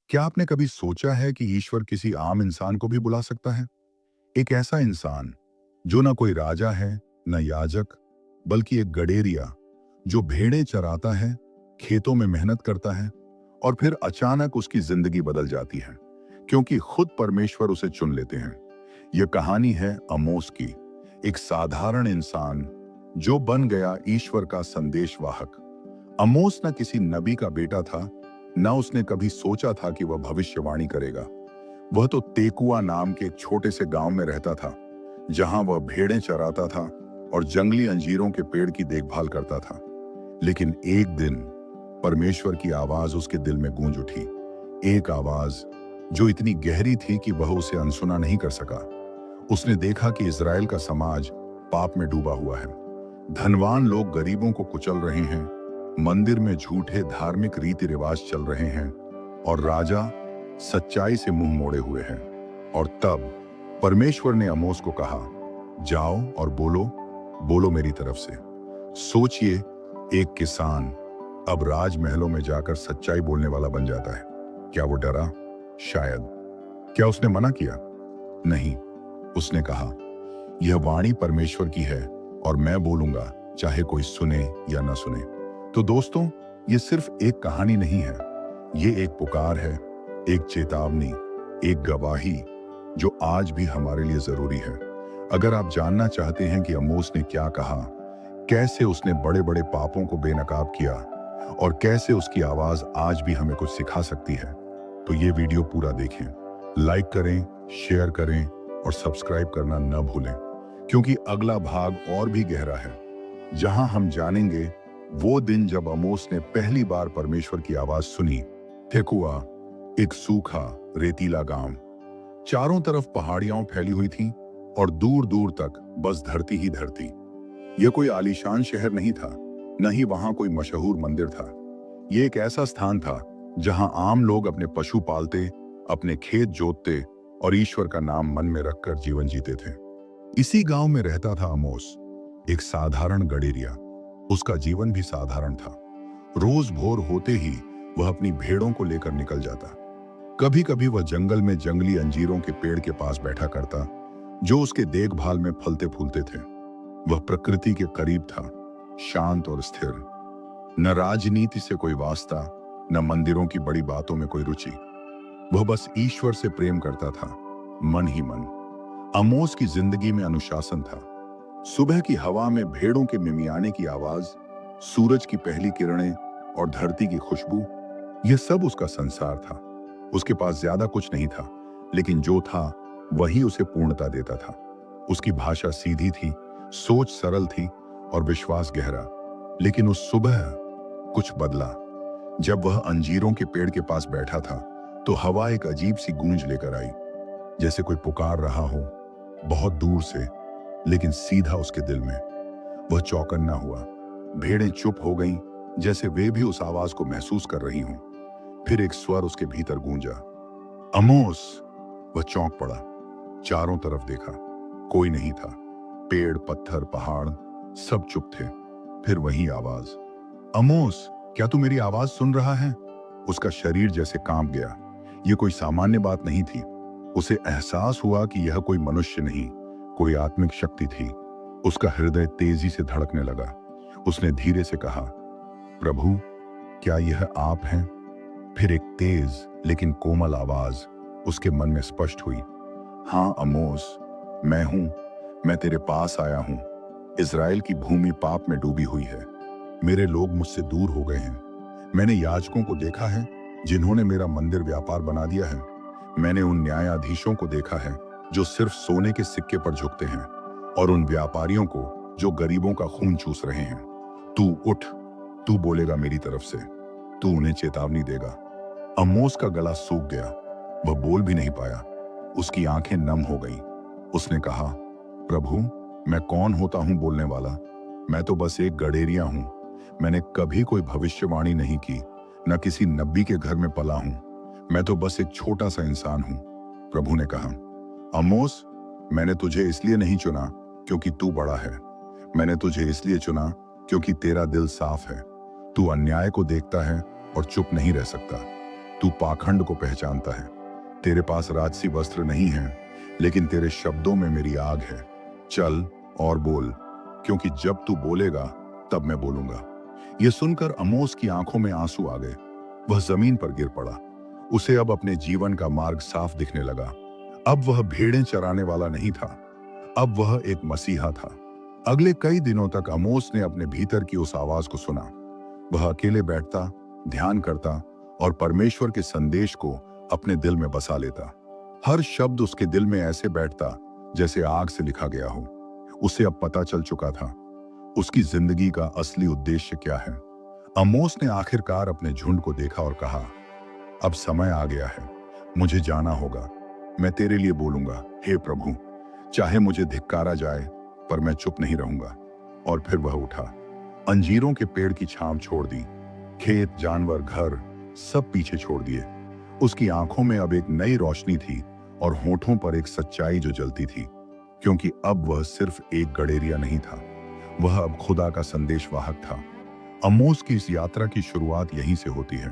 क्या आपने कभी सोचा है कि ईश्वर किसी आम इंसान को भी बुला सकता है? एक ऐसा इंसान जो ना कोई राजा है, न याजक, बल्कि एक गडेरिया जो भेड़ें चराता है, खेतों में मेहनत करता है और फिर अचानक उसकी जिंदगी बदल जाती है क्योंकि खुद परमेश्वर उसे चुन लेते हैं। यह कहानी है आमोस की, एक साधारण इंसान जो बन गया ईश्वर का संदेशवाहक। आमोस न किसी नबी का बेटा था, न उसने कभी सोचा था कि वह भविष्यवाणी करेगा। वह तो तेकुआ नाम के एक छोटे से गांव में रहता था, जहां वह भेड़ें चराता था और जंगली अंजीरों के पेड़ की देखभाल करता था। लेकिन एक दिन परमेश्वर की आवाज उसके दिल में गूंज उठी, एक आवाज जो इतनी गहरी थी कि वह उसे अनसुना नहीं कर सका। उसने देखा कि इज़राइल का समाज पाप में डूबा हुआ है। धनवान लोग गरीबों को कुचल रहे हैं, मंदिर में झूठे धार्मिक रीति रिवाज चल रहे हैं और राजा सच्चाई से मुंह मोड़े हुए हैं। और तब परमेश्वर ने आमोस को कहा, जाओ और बोलो, बोलो मेरी तरफ से। सोचिए, एक किसान अब राजमहलों में जाकर सच्चाई बोलने वाला बन जाता है। क्या वो डरा? शायद। क्या उसने मना किया? नहीं। उसने कहा, यह वाणी परमेश्वर की है और मैं बोलूंगा, चाहे कोई सुने या ना सुने। तो दोस्तों, ये सिर्फ एक कहानी नहीं है, ये एक पुकार है, एक चेतावनी, एक गवाही जो आज भी हमारे लिए जरूरी है। अगर आप जानना चाहते हैं कि आमोस ने क्या कहा, कैसे उसने बड़े बड़े पापों को बेनकाब किया और कैसे उसकी आवाज आज भी हमें कुछ सिखा सकती है, तो ये वीडियो पूरा देखें, लाइक करें, शेयर करें और सब्सक्राइब करना न भूलें, क्योंकि अगला भाग और भी गहरा है, जहां हम जानेंगे वो दिन जब आमोस ने पहली बार परमेश्वर की आवाज सुनी। तेकुआ, एक सूखा रेतीला गांव, चारों तरफ पहाड़ियां फैली हुई थीं और दूर दूर तक बस धरती ही धरती। यह कोई आलीशान शहर नहीं था, न ही वहां कोई मशहूर मंदिर था। यह एक ऐसा स्थान था जहां आम लोग अपने पशु पालते, अपने खेत जोतते और ईश्वर का नाम मन में रखकर जीवन जीते थे। इसी गांव में रहता था आमोस, एक साधारण गडेरिया। उसका जीवन भी साधारण था। रोज भोर होते ही वह अपनी भेड़ों को लेकर निकल जाता। कभी कभी वह जंगल में जंगली अंजीरों के पेड़ के पास बैठा करता, जो उसके देखभाल में फलते फूलते थे। वह प्रकृति के करीब था, शांत और स्थिर। न राजनीति से कोई वास्ता, न मंदिरों की बड़ी बातों में कोई रुचि। वह बस ईश्वर से प्रेम करता था, मन ही मन। आमोस की जिंदगी में अनुशासन था। सुबह की हवा में भेड़ों के मिमियाने की आवाज, सूरज की पहली किरणें और धरती की खुशबू, यह सब उसका संसार था। उसके पास ज्यादा कुछ नहीं था, लेकिन जो था वही उसे पूर्णता देता था। उसकी भाषा सीधी थी, सोच सरल थी और विश्वास गहरा। लेकिन उस सुबह कुछ बदला। जब वह अंजीरों के पेड़ के पास बैठा था, तो हवा एक अजीब सी गूंज लेकर आई, जैसे कोई पुकार रहा हो, बहुत दूर से, लेकिन सीधा उसके दिल में। वह चौकन्ना हुआ। भेड़ें चुप हो गईं, जैसे वे भी उस आवाज को महसूस कर रही हों। फिर एक स्वर उसके भीतर गूंजा, आमोस। वह चौंक पड़ा, चारों तरफ देखा, कोई नहीं था। पेड़, पत्थर, पहाड़ सब चुप थे। फिर वही आवाज, आमोस, क्या तू मेरी आवाज सुन रहा है? उसका शरीर जैसे कांप गया। यह कोई सामान्य बात नहीं थी। उसे एहसास हुआ कि यह कोई मनुष्य नहीं, कोई आत्मिक शक्ति थी। उसका हृदय तेजी से धड़कने लगा। उसने धीरे से कहा, प्रभु, क्या यह आप हैं? फिर एक तेज लेकिन कोमल आवाज उसके मन में स्पष्ट हुई, हाँ आमोस, मैं हूं। मैं तेरे पास आया हूं। इज़राइल की भूमि पाप में डूबी हुई है। मेरे लोग मुझसे दूर हो गए हैं। मैंने याजकों को देखा है जिन्होंने मेरा मंदिर व्यापार बना दिया है। मैंने उन न्यायाधीशों को देखा है जो सिर्फ सोने के सिक्के पर झुकते हैं, और उन व्यापारियों को जो गरीबों का खून चूस रहे हैं। तू उठ, तू बोलेगा मेरी तरफ से, तू उन्हें चेतावनी देगा। आमोस का गला सूख गया, वह बोल भी नहीं पाया। उसकी आंखें नम हो गईं। उसने कहा, प्रभु, मैं कौन होता हूं बोलने वाला? मैं तो बस एक गडेरिया हूं। मैंने कभी कोई भविष्यवाणी नहीं की, न किसी नबी के घर में पला हूं। मैं तो बस एक छोटा सा इंसान हूं। प्रभु ने कहा, आमोस, मैंने तुझे इसलिए नहीं चुना क्योंकि तू बड़ा है। मैंने तुझे इसलिए चुना क्योंकि तेरा दिल साफ है। तू अन्याय को देखता है और चुप नहीं रह सकता। तू पाखंड को पहचानता है। तेरे पास राजसी वस्त्र नहीं है, लेकिन तेरे शब्दों में मेरी आग है। चल और बोल, क्योंकि जब तू बोलेगा तब मैं बोलूंगा। यह सुनकर आमोस की आंखों में आंसू आ गए। वह जमीन पर गिर पड़ा। उसे अब अपने जीवन का मार्ग साफ दिखने लगा। अब वह भेड़ें चराने वाला नहीं था, अब वह एक मसीहा था। अगले कई दिनों तक आमोस ने अपने भीतर की उस आवाज को सुना। वह अकेले बैठता, ध्यान करता और परमेश्वर के संदेश को अपने दिल में बसा लेता। हर शब्द उसके दिल में ऐसे बैठता जैसे आग से लिखा गया हो। उसे अब पता चल चुका था उसकी जिंदगी का असली उद्देश्य क्या है। आमोस ने आखिरकार अपने झुंड को देखा और कहा, अब समय आ गया है, मुझे जाना होगा। मैं तेरे लिए बोलूंगा, हे प्रभु, चाहे मुझे धिक्कारा जाए पर मैं चुप नहीं रहूंगा। और फिर वह उठा, अंजीरों के पेड़ की छांव छोड़ दी, खेत, जानवर, घर सब पीछे छोड़ दिए। उसकी आंखों में अब एक नई रोशनी थी और होठों पर एक सच्चाई जो जलती थी, क्योंकि अब वह सिर्फ एक गडेरिया नहीं था, वह अब खुदा का संदेशवाहक था। आमोस की इस यात्रा की शुरुआत यहीं से होती है।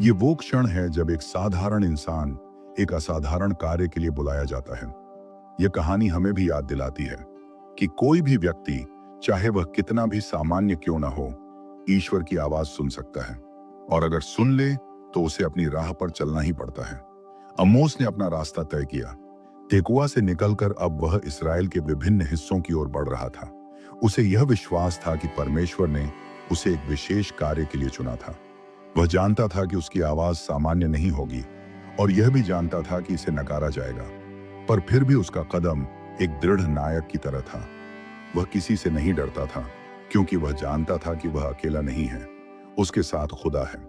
ये वो क्षण है जब एक साधारण इंसान एक असाधारण कार्य के लिए बुलाया जाता है। यह कहानी हमें भी याद दिलाती है कि कोई भी व्यक्ति, चाहे वह कितना भी सामान्य क्यों ना हो, ईश्वर की आवाज सुन सकता है, और अगर सुन ले तो उसे अपनी राह पर चलना ही पड़ता है। आमोस ने अपना रास्ता तय किया। तेकोआ से निकलकर अब वह इस्राएल के विभिन्न हिस्सों की ओर बढ़ रहा था। उसे यह विश्वास था कि परमेश्वर ने उसे एक विशेष कार्य के लिए चुना था। वह जानता था कि उसकी आवाज सामान्य नहीं होगी, और यह भी जानता था कि इसे नकारा जाएगा, पर फिर भी उसका कदम एक दृढ़ नायक की तरह था। वह किसी से नहीं डरता था, क्योंकि वह जानता था कि वह अकेला नहीं है, उसके साथ खुदा है।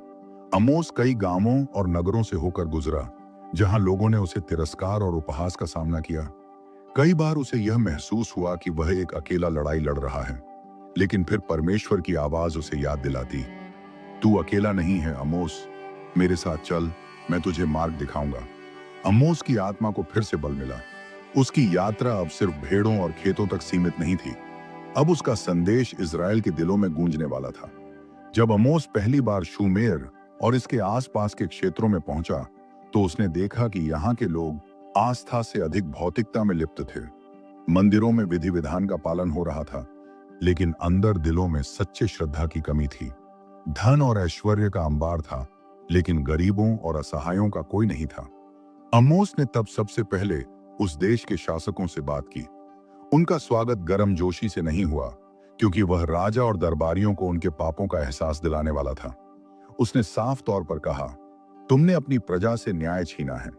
आमोस कई गांवों और नगरों से होकर गुजरा, जहां लोगों ने उसे तिरस्कार और उपहास का सामना किया। कई बार उसे यह महसूस हुआ कि वह एक अकेला लड़ाई लड़ रहा है, लेकिन फिर परमेश्वर की आवाज उसे याद दिलाती, तू अकेला नहीं है आमोस, मेरे साथ चल, मैं तुझे मार्ग दिखाऊंगा। आमोस की आत्मा को फिर से बल मिला। उसकी यात्रा अब सिर्फ भेड़ों और खेतों तक सीमित नहीं थी, अब उसका संदेश इज़राइल के दिलों में गूंजने वाला था। जब आमोस पहली बार शूमेर और इसके आसपास के क्षेत्रों में पहुंचा, तो उसने देखा कि यहाँ के लोग आस्था से अधिक भौतिकता में लिप्त थे। मंदिरों में विधि विधान का पालन हो रहा था, लेकिन अंदर दिलों में सच्चे श्रद्धा की कमी थी। धन और ऐश्वर्य का अंबार था, लेकिन गरीबों और असहायों का कोई नहीं था। आमोस ने तब सबसे पहले उस देश के शासकों से बात की। उनका स्वागत गर्मजोशी से नहीं हुआ, क्योंकि वह राजा और दरबारियों को उनके पापों का एहसास दिलाने वाला था। उसने साफ तौर पर कहा, तुमने अपनी प्रजा से न्याय छीना है,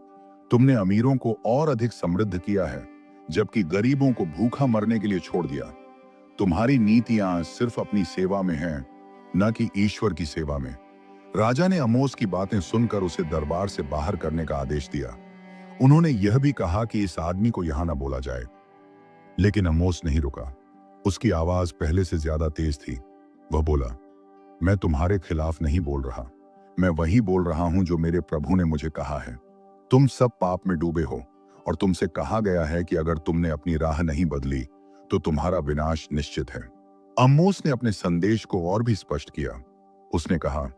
तुमने अमीरों को और अधिक समृद्ध किया है, जबकि गरीबों को भूखा मरने के लिए छोड़ दिया। तुम्हारी नीतियां सिर्फ अपनी सेवा में हैं, न कि ईश्वर की सेवा में। राजा ने आमोस की बातें सुनकर उसे दरबार से बाहर करने का आदेश दिया। उन्होंने यह भी कहा कि इस आदमी को यहां न बोला जाए, लेकिन आमोस नहीं रुका। उसकी आवाज पहले से ज्यादा तेज थी। वह बोला, मैं तुम्हारे खिलाफ नहीं बोल रहा, मैं वही बोल रहा हूं जो मेरे प्रभु ने मुझे कहा है। तुम सब पाप में डूबे हो, और तुमसे कहा गया है कि अगर तुमने अपनी राह नहीं बदली तो तुम्हारा विनाश निश्चित है। आमोस ने अपने संदेश को और भी स्पष्ट किया। उसने कहा,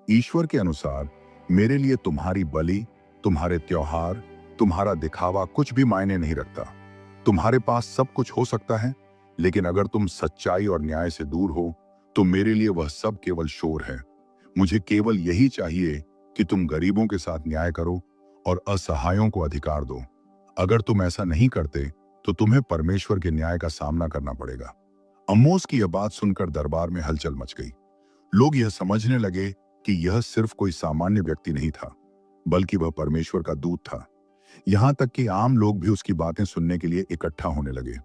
ईश्वर के अनुसार मेरे लिए तुम्हारी बलि, तुम्हारे त्योहार, तुम्हारा दिखावा कुछ भी मायने नहीं रखता। तुम्हारे पास सब कुछ हो सकता है, लेकिन अगर तुम सच्चाई और न्याय से दूर हो तो मेरे लिए वह सब केवल शोर है। मुझे केवल यही चाहिए कि तुम गरीबों के साथ न्याय करो और असहायों को अधिकार दो। अगर तुम ऐसा नहीं करते तो तुम्हें परमेश्वर के न्याय का सामना करना पड़ेगा। आमोस की यह बात सुनकर दरबार में हलचल मच गई। लोग यह समझने लगे कि यह सिर्फ कोई सामान्य व्यक्ति नहीं था, बल्कि वह परमेश्वर का दूत था। यहां तक कि आम लोग भी उसकी बातें सुनने के लिए इकट्ठा होने लगे।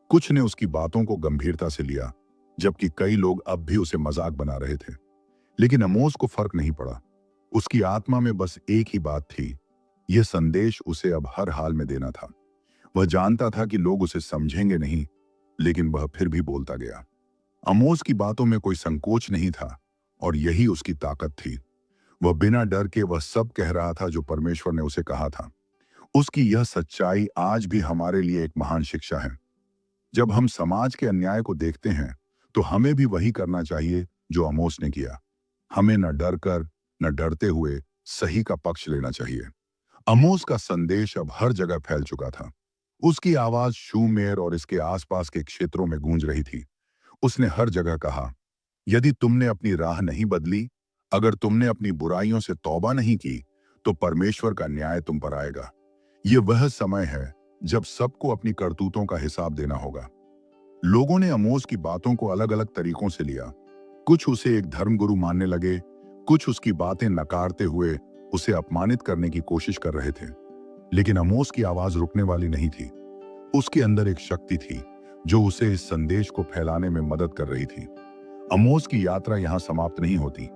कुछ ने उसकी बातों को गंभीरता से लिया, जबकि कई लोग अब भी उसे मजाक बना रहे थे। लेकिन आमोस को फर्क नहीं पड़ा। उसकी आत्मा में बस एक ही बात थी, यह संदेश उसे अब हर हाल में देना था। वह जानता था कि लोग उसे समझेंगे नहीं, लेकिन वह फिर भी बोलता गया। आमोस की बातों में कोई संकोच नहीं था, और यही उसकी ताकत थी। वह बिना डर के वह सब कह रहा था जो परमेश्वर ने उसे कहा था। उसकी यह सच्चाई आज भी हमारे लिए एक महान शिक्षा है। जब हम समाज के अन्याय को देखते हैं तो हमें भी वही करना चाहिए जो आमोस ने किया। हमें न डर कर, न डरते हुए सही का पक्ष लेना चाहिए। अमोस का संदेश अब हर जगह फैल चुका था। उसकी आवाज शूमेर और इसके आसपास के क्षेत्रों में गूंज रही थी। उसने हर जगह कहा, यदि तुमने अपनी राह नहीं बदली, अगर तुमने अपनी बुराइयों से तौबा नहीं की, तो परमेश्वर का न्याय तुम पर आएगा। ये वह समय है जब सबको अपनी करतूतों का हिसाब देना होगा। लोगों ने अमोस की बातों को अलग अलग तरीकों से लिया। कुछ उसे एक धर्मगुरु मानने लगे, कुछ उसकी बातें नकारते हुए उसे अपमानित करने की कोशिश कर रहे थे। लेकिन अमोस की आवाज रुकने वाली नहीं थी। उसके अंदर एक शक्ति थी जो उसे इस संदेश को फैलाने में मदद कर रही थी। अमोस की यात्रा यहां समाप्त नहीं होती।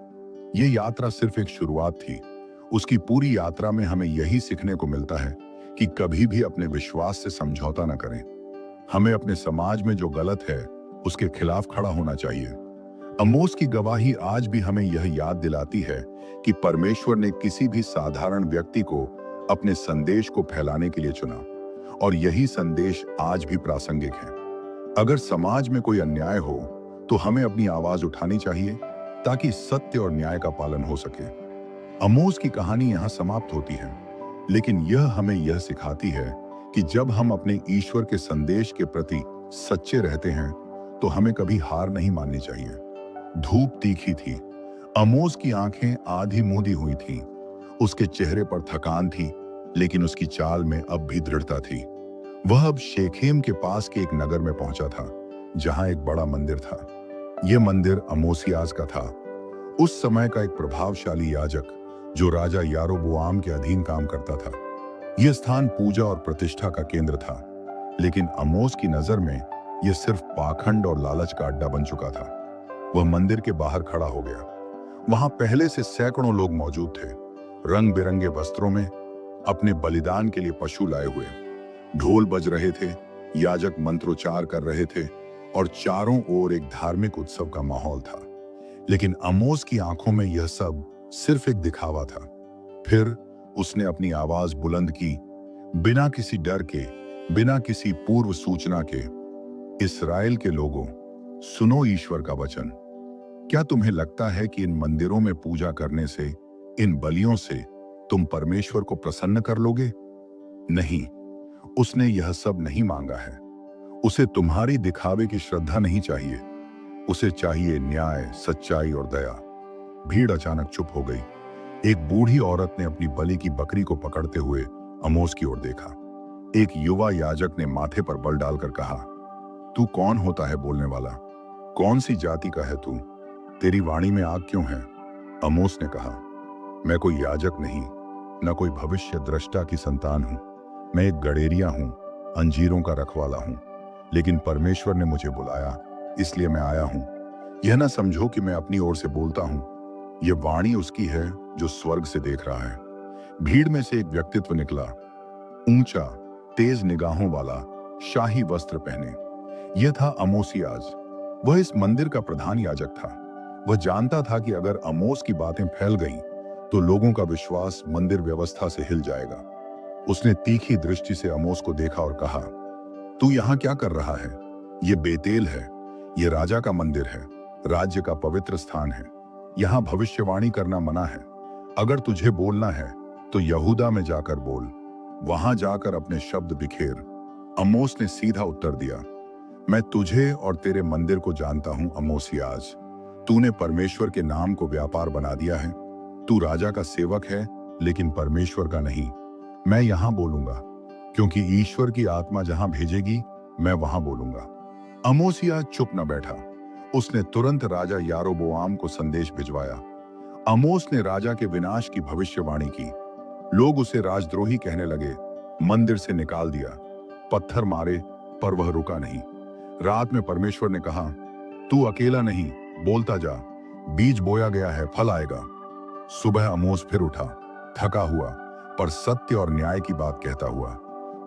ये यात्रा सिर्फ एक शुरुआत थी। उसकी पूरी यात्रा में हमें यही सीखने को मिलता है कि कभी भी अपने विश्वास से समझौता न करें। हमें अपने समाज में जो गलत है उसके खिलाफ खड़ा होना चाहिए। अमोस की गवाही आज भी हमें यह याद दिलाती है कि परमेश्वर ने किसी भी साधारण व्यक्ति को अपने संदेश को फैलाने के लिए चुना, और यही संदेश आज भी प्रासंगिक है। अगर समाज में कोई अन्याय हो तो हमें अपनी आवाज उठानी चाहिए ताकि सत्य और न्याय का पालन हो सके। अमोस की कहानी यहां समाप्त होती है, लेकिन यह हमें यह सिखाती है कि जब हम अपने ईश्वर के संदेश के प्रति सच्चे रहते हैं तो हमें कभी हार नहीं माननी चाहिए। धूप तीखी थी। अमोस की आंखें आधी मूंदी हुई थीं। उसके चेहरे पर थकान थी, लेकिन उसकी चाल में अब भी दृढ़ता थी। वह अब शेखेम के पास के एक नगर में पहुंचा था, जहां एक बड़ा मंदिर था। यह मंदिर अमोसियाज का था, उस समय का एक प्रभावशाली याजक जो राजा यारोबोआम के अधीन काम करता था। यह स्थान पूजा और प्रतिष्ठा का केंद्र था, लेकिन अमोस की नजर में यह सिर्फ पाखंड और लालच का अड्डा बन चुका था। वह मंदिर के बाहर खड़ा हो गया। वहां पहले से सैकड़ों लोग मौजूद थे, रंग बिरंगे वस्त्रों में, अपने बलिदान के लिए पशु लाए हुए। ढोल बज रहे थे, याजक मंत्रोच्चार कर रहे थे, और चारों ओर एक धार्मिक उत्सव का माहौल था। लेकिन अमोस की आंखों में यह सब सिर्फ एक दिखावा था। फिर उसने अपनी आवाज बुलंद की, बिना किसी डर के, बिना किसी पूर्व सूचना के, इस्राएल के लोगों, सुनो ईश्वर का वचन। क्या तुम्हें लगता है कि इन मंदिरों में पूजा करने से, इन बलियों से तुम परमेश्वर को प्रसन्न कर लोगे? नहीं, उसने यह सब नहीं मांगा है। उसे तुम्हारी दिखावे की श्रद्धा नहीं चाहिए। उसे चाहिए न्याय, सच्चाई और दया। भीड़ अचानक चुप हो गई। एक बूढ़ी औरत ने अपनी बलि की बकरी को पकड़ते हुए अमोस की ओर देखा। एक युवा याजक ने माथे पर बल डालकर कहा, तू कौन होता है बोलने वाला? कौन सी जाति का है तू? तेरी वाणी में आग क्यों है? अमोस ने कहा, मैं कोई याजक नहीं, न कोई भविष्य दृष्टा की संतान हूं। मैं एक गडेरिया हूं, अंजीरों का रखवाला हूं। लेकिन परमेश्वर ने मुझे बुलाया, इसलिए मैं आया हूं। यह ना समझो कि मैं अपनी ओर से बोलता हूं। यह वाणी उसकी है जो स्वर्ग से देख रहा है। भीड़ में से एक व्यक्तित्व निकला, ऊंचा, तेज निगाहों वाला, शाही वस्त्र पहने। यह था अमोसियाज। वह इस मंदिर का प्रधान याजक था। वह जानता था कि अगर अमोस की बातें फैल गईं, तो लोगों का विश्वास मंदिर व्यवस्था से हिल जाएगा। उसने तीखी दृष्टि से अमोस को देखा और कहा, तू यहां क्या कर रहा है? यह बेतेल है, यह राजा का मंदिर है, राज्य का पवित्र स्थान है। यहां भविष्यवाणी करना मना है। अगर तुझे बोलना है तो यहूदा में जाकर बोल, वहां जाकर अपने शब्द बिखेर। अमोस ने सीधा उत्तर दिया, मैं तुझे और तेरे मंदिर को जानता हूं अमोसियाज। तूने परमेश्वर के नाम को व्यापार बना दिया है। तू राजा का सेवक है, लेकिन परमेश्वर का नहीं। मैं यहां बोलूंगा, क्योंकि ईश्वर की आत्मा जहां भेजेगी, मैं वहां बोलूंगा। अमोसियाज चुप न बैठा। उसने तुरंत राजा यारोबोआम को संदेश भिजवाया। अमोस ने राजा के विनाश की भविष्यवाणी की। लोग उसे राजद्रोही कहने लगे, मंदिर से निकाल दिया, पत्थर मारे, पर वह रुका नहीं। रात में परमेश्वर ने कहा, तू अकेला नहीं, बोलता जा, बीज बोया गया है, फल आएगा। सुबह अमोस फिर उठा, थका हुआ, पर सत्य और न्याय की बात कहता हुआ।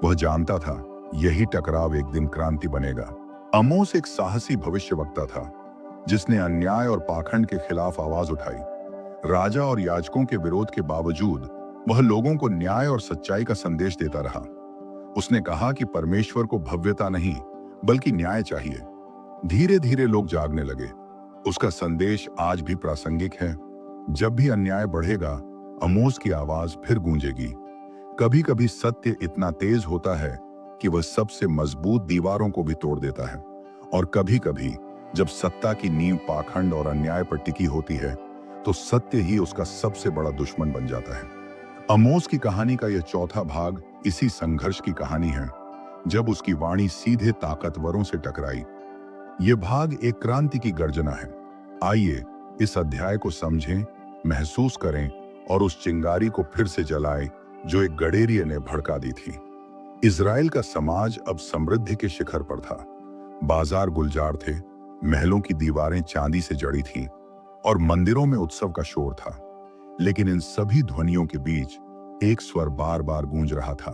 वह जानता था यही टकराव एक दिन क्रांति बनेगा। अमोस एक साहसी भविष्यवक्ता था, जिसने अन्याय और पाखंड के खिलाफ आवाज उठाई। राजा और याजकों के विरोध के बावजूद वह लोगों को न्याय और सच्चाई का संदेश देता रहा। उसने कहा कि परमेश्वर को भव्यता नहीं, बल्कि न्याय चाहिए। धीरे धीरे लोग जागने लगे। उसका संदेश आज भी प्रासंगिक है। जब भी अन्याय बढ़ेगा, आमोस की आवाज फिर गूंजेगी। कभी कभी सत्य इतना तेज होता है कि वह सबसे मजबूत दीवारों को भी तोड़ देता है, और कभी कभी जब सत्ता की नींव पाखंड और अन्याय पर टिकी होती है तो सत्य ही उसका सबसे बड़ा दुश्मन बन जाता है। आमोस की कहानी का यह चौथा भाग इसी संघर्ष की कहानी है, जब उसकी वाणी सीधे ताकतवरों से टकराई। यह भाग एक क्रांति की गर्जना है। आइए इस अध्याय को समझें, महसूस करें और उस चिंगारी को फिर से जलाएं जो एक गडेरिये ने भड़का दी थी। इज़राइल का समाज अब समृद्धि के शिखर पर था। बाजार गुलजार थे, महलों की दीवारें चांदी से जड़ी थीं और मंदिरों में उत्सव का शोर था। लेकिन इन सभी ध्वनियों के बीच एक स्वर बार बार गूंज रहा था,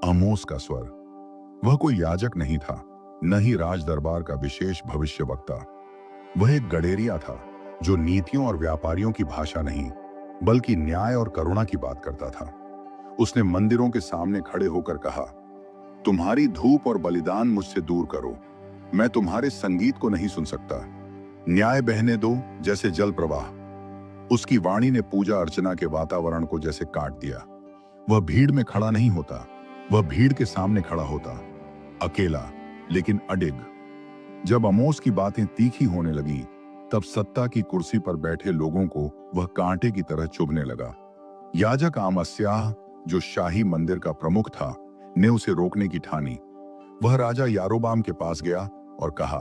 आमोस का स्वर। वह कोई याजक नहीं था, न ही राज दरबार का विशेष भविष्यवक्ता। वह एक गडेरिया था जो नीतियों और व्यापारियों की भाषा नहीं, बल्कि न्याय और करुणा की बात करता था। उसने मंदिरों के सामने खड़े होकर कहा, तुम्हारी धूप और बलिदान मुझसे दूर करो, मैं तुम्हारे संगीत को नहीं सुन सकता। न्याय बहने दो जैसे जल प्रवाह। उसकी वाणी ने पूजा अर्चना के वातावरण को जैसे काट दिया। वह भीड़ में खड़ा नहीं होता, वह भीड़ के सामने खड़ा होता, अकेला लेकिन अडिग। जब आमोस की बातें तीखी होने लगी, तब सत्ता की कुर्सी पर बैठे लोगों को वह कांटे की तरह चुभने लगा। याजक आमस्याह, जो शाही मंदिर का प्रमुख था, ने उसे रोकने की ठानी। वह राजा यारोबाम के पास गया और कहा,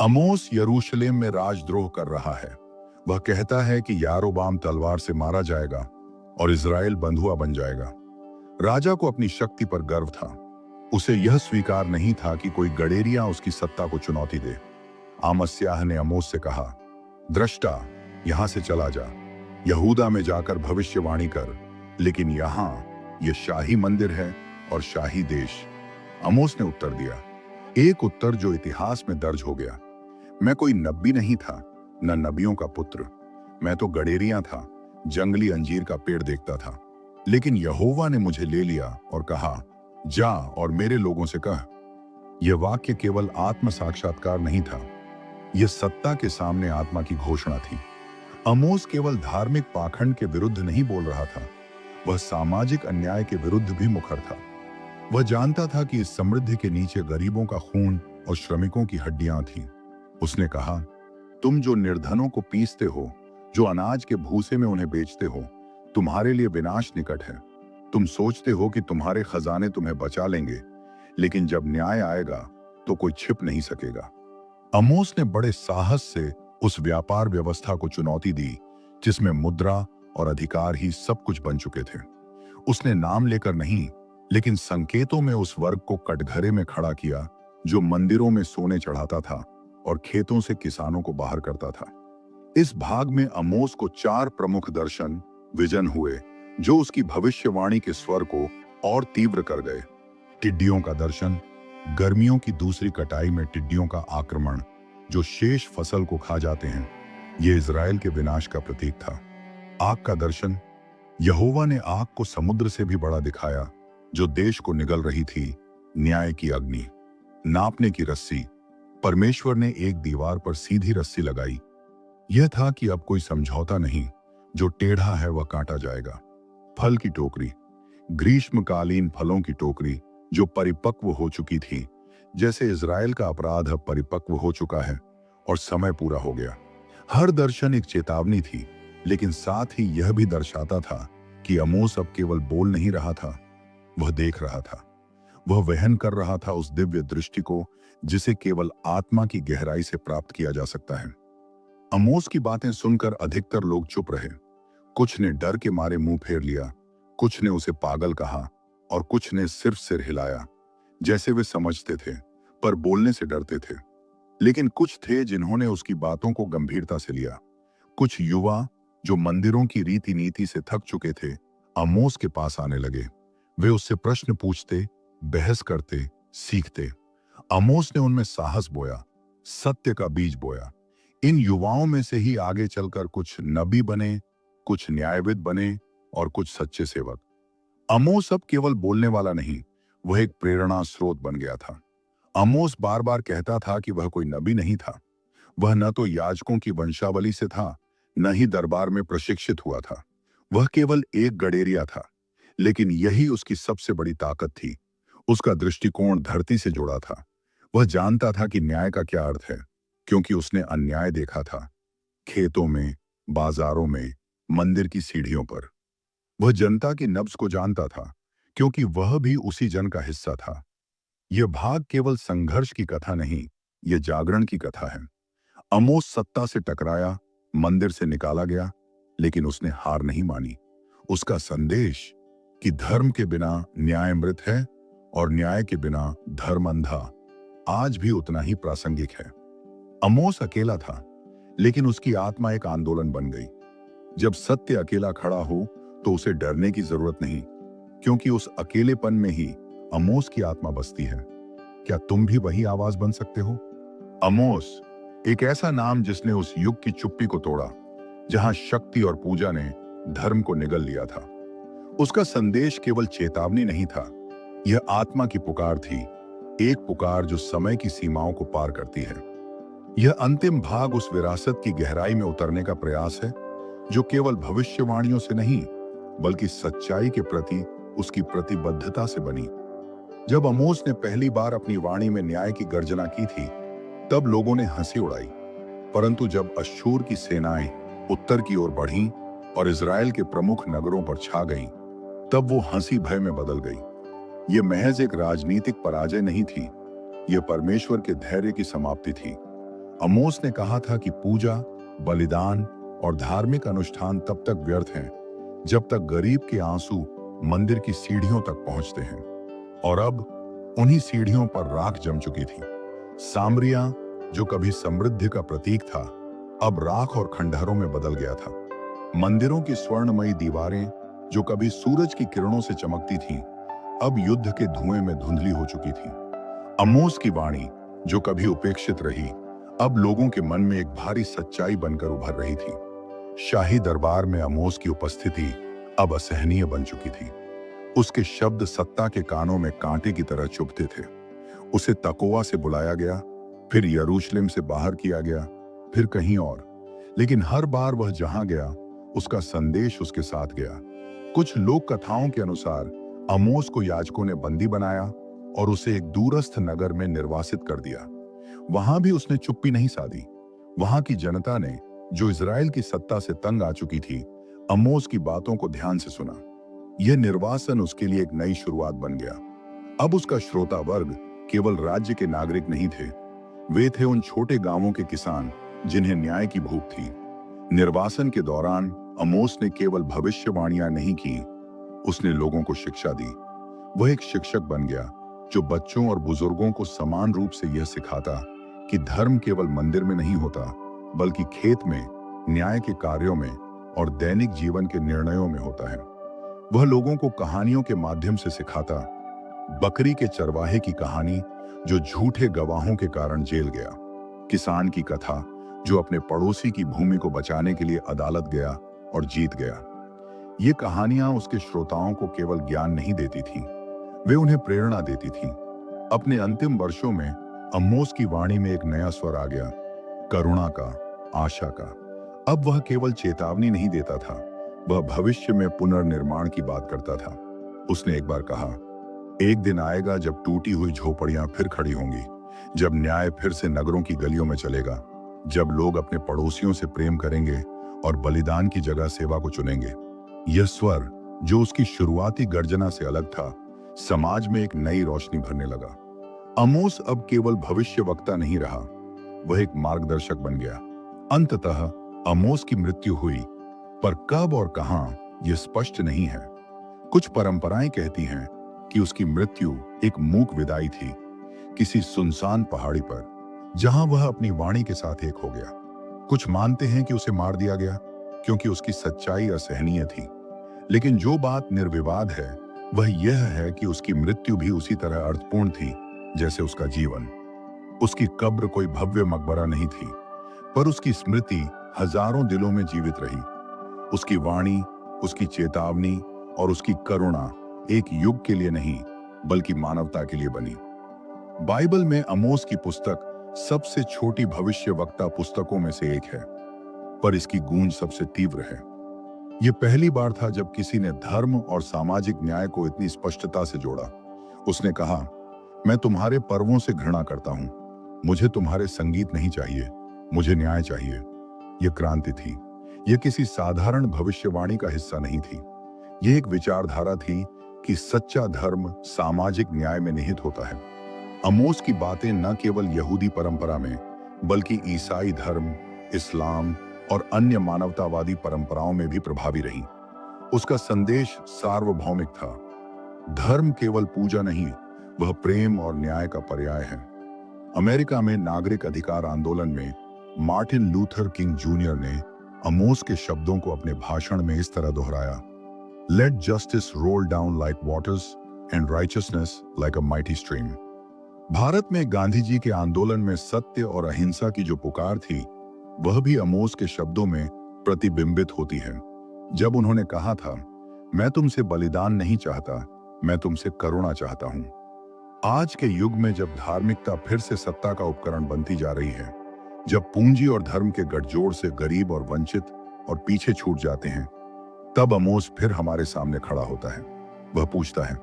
आमोस यरूशलेम में राजद्रोह कर रहा है। वह कहता है कि यारोबाम तलवार से मारा जाएगा और इज़राइल बंधुआ बन जाएगा। राजा को अपनी शक्ति पर गर्व था। उसे यह स्वीकार नहीं था कि कोई गडेरिया उसकी सत्ता को चुनौती दे। आमस्याह ने आमोस से कहा, दृष्टा, यहां से चला जा, यहूदा में जाकर भविष्यवाणी कर, लेकिन यहां यह शाही मंदिर है और शाही देश। आमोस ने उत्तर दिया, एक उत्तर जो इतिहास में दर्ज हो गया। मैं कोई नबी नहीं था, न नबियों का पुत्र। मैं तो गडेरिया था, जंगली अंजीर का पेड़ देखता था। लेकिन यहोवा ने मुझे ले लिया और कहा, जा और मेरे लोगों से कह। यह वाक्य केवल आत्म साक्षात्कार नहीं था, यह सत्ता के सामने आत्मा की घोषणा थी। आमोस केवल धार्मिक पाखंड के विरुद्ध नहीं बोल रहा था, वह सामाजिक अन्याय के विरुद्ध भी मुखर था। वह जानता था कि इस समृद्धि के नीचे गरीबों का खून और श्रमिकों की हड्डियां थीं। उसने कहा, तुम जो निर्धनों को पीसते हो, जो अनाज के भूसे में उन्हें बेचते हो, तुम्हारे लिए विनाश निकट है। तुम सोचते हो कि तुम्हारे खजाने तुम्हें बचा लेंगे, लेकिन जब न्याय आएगा तो कोई छिप नहीं सकेगा। आमोस ने बड़े साहस से उस व्यापार व्यवस्था को चुनौती दी जिसमें मुद्रा और अधिकार ही सब कुछ बन चुके थे। उसने नाम लेकर नहीं, लेकिन संकेतों में उस वर्ग को कटघरे में खड़ा किया जो मंदिरों में सोने चढ़ाता था और खेतों से किसानों को बाहर करता था। इस भाग में आमोस को 4 प्रमुख दर्शन, विजन हुए जो उसकी भविष्यवाणी के स्वर को और तीव्र कर गए। टिड्डियों का दर्शन, गर्मियों की दूसरी कटाई में टिड्डियों का आक्रमण जो शेष फसल को खा जाते हैं, यह इज़राइल के विनाश का प्रतीक था। आग का दर्शन, यहोवा ने आग को समुद्र से भी बड़ा दिखाया जो देश को निगल रही थी। न्याय की अग्नि, नापने की रस्सी, परमेश्वर ने एक दीवार पर सीधी रस्सी लगाई। यह था कि अब कोई समझौता नहीं, जो टेढ़ा है वह काटा जाएगा। फल की टोकरी, ग्रीष्मकालीन फलों की टोकरी जो परिपक्व हो चुकी थी, जैसे इज़राइल का अपराध अब परिपक्व हो चुका है और समय पूरा हो गया। हर दर्शन एक चेतावनी थी, लेकिन साथ ही यह भी दर्शाता था कि आमोस अब केवल बोल नहीं रहा था, वह देख रहा था। वह वहन कर रहा था उस दिव्य दृष्टि को जिसे केवल आत्मा की गहराई से प्राप्त किया जा सकता है। आमोस की बातें सुनकर अधिकतर लोग चुप रहे। कुछ ने डर के मारे मुंह फेर लिया, कुछ ने उसे पागल कहा और कुछ ने सिर्फ सिर हिलाया, जैसे वे समझते थे पर बोलने से डरते थे। लेकिन कुछ थे जिन्होंने उसकी बातों को गंभीरता से लिया। कुछ युवा जो मंदिरों की रीति नीति से थक चुके थे, आमोस के पास आने लगे। वे उससे प्रश्न पूछते, बहस करते, सीखते। आमोस ने उनमें साहस बोया, सत्य का बीज बोया। इन युवाओं में से ही आगे चलकर कुछ नबी बने, कुछ न्यायविद बने और कुछ सच्चे सेवक। आमोस अब केवल बोलने वाला नहीं, वह एक प्रेरणा स्रोत बन गया था। आमोस बार बार कहता था कि वह कोई नबी नहीं था। वह न तो याजकों की वंशावली से था, न ही दरबार में प्रशिक्षित हुआ था। वह केवल एक गडेरिया था, लेकिन यही उसकी सबसे बड़ी ताकत थी। उसका दृष्टिकोण धरती से जुड़ा था। वह जानता था कि न्याय का क्या अर्थ है, क्योंकि उसने अन्याय देखा था, खेतों में, बाजारों में, मंदिर की सीढ़ियों पर। वह जनता की नब्ज को जानता था, क्योंकि वह भी उसी जन का हिस्सा था। यह भाग केवल संघर्ष की कथा नहीं, यह जागरण की कथा है। अमोस सत्ता से टकराया, मंदिर से निकाला गया, लेकिन उसने हार नहीं मानी। उसका संदेश कि धर्म के बिना न्याय मृत है और न्याय के बिना धर्म अंधा, आज भी उतना ही प्रासंगिक है। अमोस अकेला था, लेकिन उसकी आत्मा एक आंदोलन बन गई। जब सत्य अकेला खड़ा हो तो उसे डरने की जरूरत नहीं, क्योंकि उस अकेलेपन में ही अमोस की आत्मा बसती है। क्या तुम भी वही आवाज बन सकते हो? अमोस, एक ऐसा नाम जिसने उस युग की चुप्पी को तोड़ा, जहां शक्ति और पूजा ने धर्म को निगल लिया था। उसका संदेश केवल चेतावनी नहीं था, यह आत्मा की पुकार थी, एक पुकार जो समय की सीमाओं को पार करती है। यह अंतिम भाग उस विरासत की गहराई में उतरने का प्रयास है, जो केवल भविष्यवाणियों से नहीं, बल्कि सच्चाई के प्रति उसकी प्रतिबद्धता से बनी। जब अमोस ने पहली बार अपनी वाणी में न्याय की गर्जना की थी, तब लोगों ने हंसी उड़ाई। परंतु जब अश्शूर की सेनाएं उत्तर की ओर बढ़ीं और इज़राइल के प्रमुख नगरों पर छा गईं, तब वो हंसी भय में बदल गई। ये महज एक राजनीतिक पराजय नहीं थी, यह परमेश्वर के धैर्य की समाप्ति थी। अमोस ने कहा था कि पूजा, बलिदान और धार्मिक अनुष्ठान तब तक व्यर्थ हैं, जब तक गरीब के आंसू मंदिर की सीढ़ियों तक पहुंचते हैं। और अब उन्हीं सीढ़ियों पर राख जम चुकी थी। सामरिया, जो कभी समृद्धि का प्रतीक था, अब राख और खंडहरों में बदल गया था। मंदिरों की स्वर्णमयी दीवारें, जो कभी सूरज की किरणों से चमकती थीं, अब युद्ध के धुएं में धुंधली हो चुकी थीं। अमोस की वाणी, जो कभी उपेक्षित रही, अब लोगों के मन में एक भारी सच्चाई बनकर उभर रही थी। शाही दरबार में अमोस की उपस्थिति अब असहनीय बन चुकी थी। उसके शब्द सत्ता के कानों में कांटे की तरह चुभते थे। उसे तकोआ से बुलाया गया, फिर यरूशलेम से बाहर किया गया, फिर कहीं और, लेकिन हर बार वह जहां गया, उसका संदेश उसके साथ गया। कुछ लोक कथाओं के अनुसार अमोस को याजकों ने बंदी बनाया और उसे एक दूरस्थ नगर में निर्वासित कर दिया। वहां भी उसने चुप्पी नहीं साधी। वहां की जनता ने, जो इज़राइल की सत्ता से तंग आ चुकी थी, अमोस की बातों को ध्यान से सुना। यह निर्वासन उसके लिए एक नई शुरुआत बन गया। अब उसका श्रोता वर्ग केवल राज्य के नागरिक नहीं थे, वे थे उन छोटे गांवों के किसान जिन्हें न्याय की भूख थी। निर्वासन के दौरान अमोस ने केवल भविष्यवाणियां नहीं की, उसने लोगों को शिक्षा दी। वह एक शिक्षक बन गया, जो बच्चों और बुजुर्गों को समान रूप से यह सिखाता कि धर्म केवल मंदिर में नहीं होता, बल्कि खेत में, न्याय के कार्यों में और दैनिक जीवन के निर्णयों में होता है। वह लोगों को कहानियों के माध्यम से सिखाता, बकरी के चरवाहे की कहानी, जो झूठे गवाहों के कारण जेल गया, किसान की कथा, जो अपने पड़ोसी की भूमि को बचाने के लिए अदालत गया और जीत गया। ये कहानियां उसके श्रोताओं को केवल ज्ञान नहीं देती थीं, वे उन्हें प्रेरणा देती थीं। अपने अंतिम वर्षों में अम्मोस की वाणी में एक नया स्वर आ गया, करुणा का, आशा का। अब वह केवल चेतावनी नहीं देता था, वह भविष्य में पुनर्निर्माण की बात करता था। उसने एक बार कहा, एक दिन आएगा जब टूटी हुई झोपड़ियां फिर खड़ी होंगी, जब न्याय फिर से नगरों की गलियों में चलेगा, जब लोग अपने पड़ोसियों से प्रेम करेंगे और बलिदान की जगह सेवा को चुनेंगे। यह स्वर, जो उसकी शुरुआती गर्जना से अलग था, समाज में एक नई रोशनी भरने लगा। अमोस अब केवल भविष्यवक्ता नहीं रहा, वह एक मार्गदर्शक बन गया। अंततः अमोस की मृत्यु हुई, पर कब और कहां, यह स्पष्ट नहीं है। कुछ परंपराएं कहती हैं कि उसकी मृत्यु एक मूक विदाई थी, किसी सुनसान पहाड़ी पर, जहां वह अपनी वाणी के साथ एक हो गया। कुछ मानते हैं कि उसे मार दिया गया क्योंकि उसकी सच्चाई असहनीय थी। लेकिन जो बात निर्विवाद है, वह यह है कि उसकी मृत्यु भी उसी तरह अर्थपूर्ण थी जैसे उसका जीवन। उसकी कब्र कोई भव्य मकबरा नहीं थी, पर उसकी स्मृति हजारों दिलों में जीवित रही। उसकी वाणी, उसकी चेतावनी और उसकी करुणा एक युग के लिए नहीं, बल्कि मानवता के लिए बनी। बाइबल में अमोस की पुस्तक सबसे छोटी भविष्यवक्ता पुस्तकों में से एक है, पर इसकी गूंज सबसे तीव्र है। ये पहली बार था जब किसी ने धर्म और सामाजिक न्याय को इतनी स्पष्टता से जोड़ा। उसने कहा, मैं तुम्हारे पर्वों से घृणा करता हूं, मुझे तुम्हारे संगीत नहीं चाहिए, मुझे न्याय चाहिए। यह क्रांति थी। यह किसी साधारण भविष्यवाणी का हिस्सा नहीं थी। यह एक विचारधारा थी कि सच्चा धर्म सामाजिक न्याय में निहित होता है। अमोस की बातें न केवल यहूदी परंपरा में, बल्कि ईसाई धर्म, इस्लाम और अन्य मानवतावादी परंपराओं में भी प्रभावी रही। उसका संदेश सार्वभौमिक था। धर्म केवल पूजा नहीं, वह प्रेम और न्याय का पर्याय है। अमेरिका में नागरिक अधिकार आंदोलन में मार्टिन लूथर किंग जूनियर ने अमोस के शब्दों को अपने भाषण में इस तरह दोहराया, let justice roll down like waters and righteousness like a mighty stream. भारत में गांधी जी के आंदोलन में सत्य और अहिंसा की जो पुकार थी, वह भी अमोस के शब्दों में प्रतिबिंबित होती है। जब उन्होंने कहा था, मैं तुमसे बलिदान नहीं चाहता, मैं तुमसे करुणा चाहता हूं। आज के युग में जब धार्मिकता फिर से सत्ता का उपकरण बनती जा रही है, जब पूंजी और धर्म के गठजोड़ से गरीब और वंचित और पीछे छूट जाते हैं, तब अमोस फिर हमारे सामने खड़ा होता है। वह पूछता है,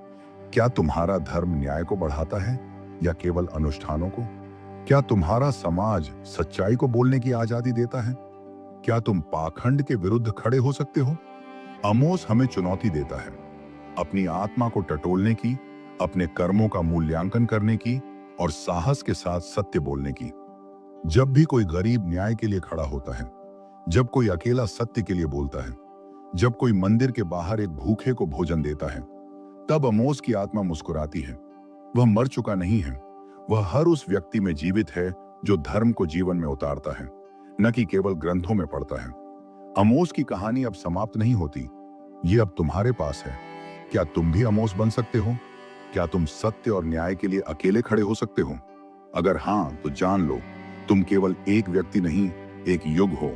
क्या तुम्हारा धर्म न्याय को बढ़ाता है या केवल अनुष्ठानों को? क्या तुम्हारा समाज सच्चाई को बोलने की आजादी देता है? क्या तुम पाखंड के विरुद्ध खड़े हो सकते हो? अमोस हमें चुनौती देता है, अपनी आत्मा को टटोलने की, अपने कर्मों का मूल्यांकन करने की और साहस के साथ सत्य बोलने की। जब भी कोई गरीब न्याय के लिए खड़ा होता है, जब कोई अकेला सत्य के लिए बोलता है, जब कोई मंदिर के बाहर एक भूखे को भोजन देता है, तब अमोस की आत्मा मुस्कुराती है। वह मर चुका नहीं है, वह हर उस व्यक्ति में जीवित है जो धर्म को जीवन में उतारता है, न कि केवल ग्रंथों में पढ़ता है। अमोस की कहानी अब समाप्त नहीं होती, ये अब तुम्हारे पास है। क्या तुम भी अमोस बन सकते हो? क्या तुम सत्य और न्याय के लिए अकेले खड़े हो सकते हो? अगर हां, तो जान लो, तुम केवल एक व्यक्ति नहीं, एक युग हो।